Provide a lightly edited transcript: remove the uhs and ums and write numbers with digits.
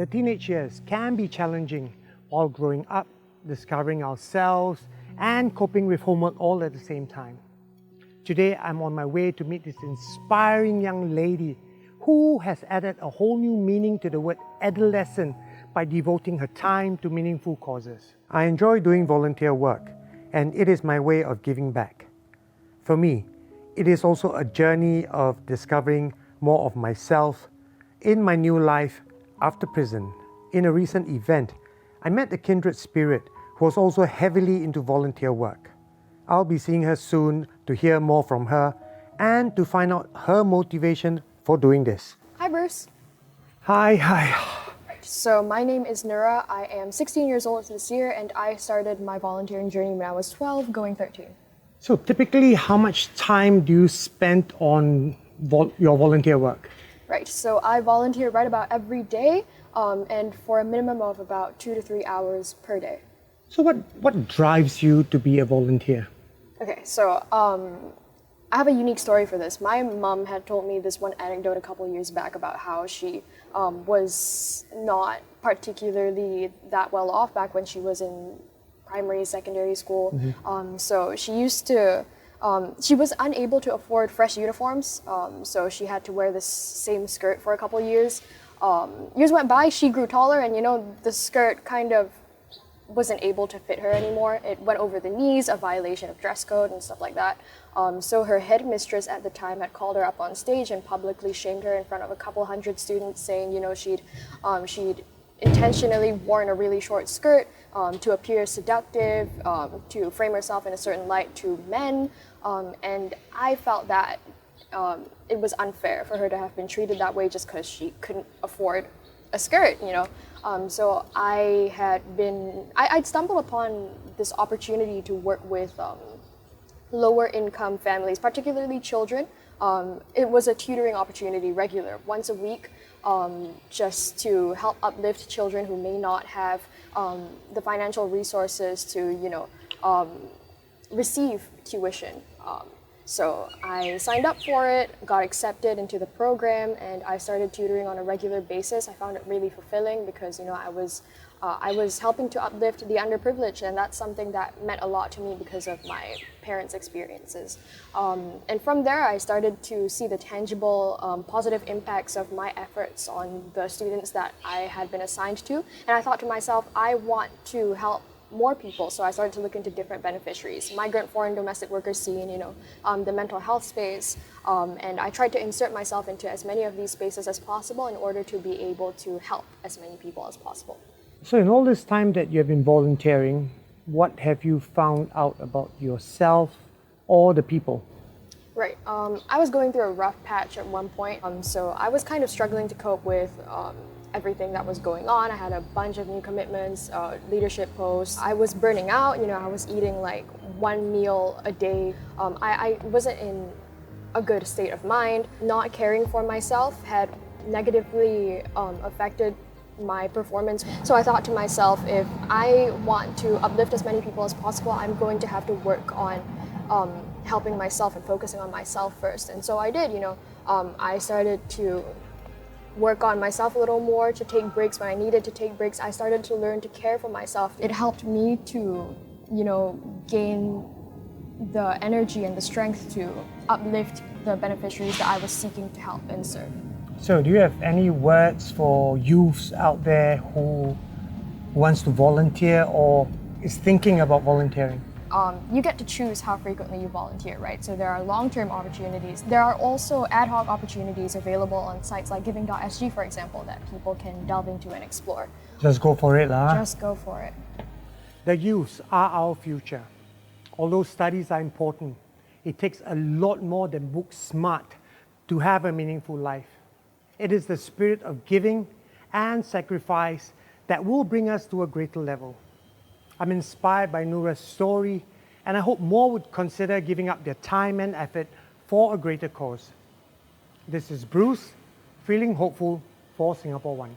The teenage years can be challenging while growing up, discovering ourselves, and coping with homework all at the same time. Today, I'm on my way to meet this inspiring young lady who has added a whole new meaning to the word adolescent by devoting her time to meaningful causes. I enjoy doing volunteer work, and it is my way of giving back. For me, it is also a journey of discovering more of myself in my new life after prison. In a recent event, I met a kindred spirit who was also heavily into volunteer work. I'll be seeing her soon to hear more from her and to find out her motivation for doing this. Hi, Bruce. Hi. So my name is Nura. I am 16 years old this year, and I started my volunteering journey when I was 12, going 13. So typically, how much time do you spend on your volunteer work? Right, so I volunteer right about every day, and for a minimum of about 2 to 3 hours per day. So what drives you to be a volunteer? Okay, so I have a unique story for this. My mom had told me this one anecdote a couple years back about how she was not particularly that well off back when she was in primary, secondary school. Mm-hmm. So she used to, she was unable to afford fresh uniforms, so she had to wear this same skirt for a couple years. Years went by, she grew taller, and the skirt kind of wasn't able to fit her anymore. It went over the knees, a violation of dress code and stuff like that. So her headmistress at the time had called her up on stage and publicly shamed her in front of a couple hundred students, saying, she'd intentionally worn a really short skirt to appear seductive, to frame herself in a certain light to men, and I felt that it was unfair for her to have been treated that way just because she couldn't afford a skirt, So I'd stumbled upon this opportunity to work with lower income families, particularly children. It was a tutoring opportunity, regular, once a week, just to help uplift children who may not have the financial resources to, receive tuition. So I signed up for it, got accepted into the program, and I started tutoring on a regular basis. I found it really fulfilling because, I was helping to uplift the underprivileged, and that's something that meant a lot to me because of my parents' experiences. And from there, I started to see the tangible, positive impacts of my efforts on the students that I had been assigned to. And I thought to myself, I want to help more people, so I started to look into different beneficiaries, migrant, foreign, domestic workers scene, the mental health space, and I tried to insert myself into as many of these spaces as possible in order to be able to help as many people as possible. So in all this time that you have been volunteering, what have you found out about yourself or the people? Right, I was going through a rough patch at one point, so I was kind of struggling to cope with everything that was going on. I had a bunch of new commitments, leadership posts. I was burning out, I was eating like one meal a day. I wasn't in a good state of mind. Not caring for myself had negatively affected my performance. So I thought to myself, if I want to uplift as many people as possible, I'm going to have to work on helping myself and focusing on myself first. And so I did, I started to work on myself a little more, to take breaks when I needed to take breaks. I started to learn to care for myself. It helped me to, gain the energy and the strength to uplift the beneficiaries that I was seeking to help and serve. So do you have any words for youths out there who wants to volunteer or is thinking about volunteering? You get to choose how frequently you volunteer, right? So there are long-term opportunities. There are also ad hoc opportunities available on sites like giving.sg, for example, that people can delve into and explore. Just go for it, lah. Just go for it. The youths are our future. Although studies are important, it takes a lot more than book smart to have a meaningful life. It is the spirit of giving and sacrifice that will bring us to a greater level. I'm inspired by Nura's story, and I hope more would consider giving up their time and effort for a greater cause. This is Bruce, feeling hopeful for Singapore One.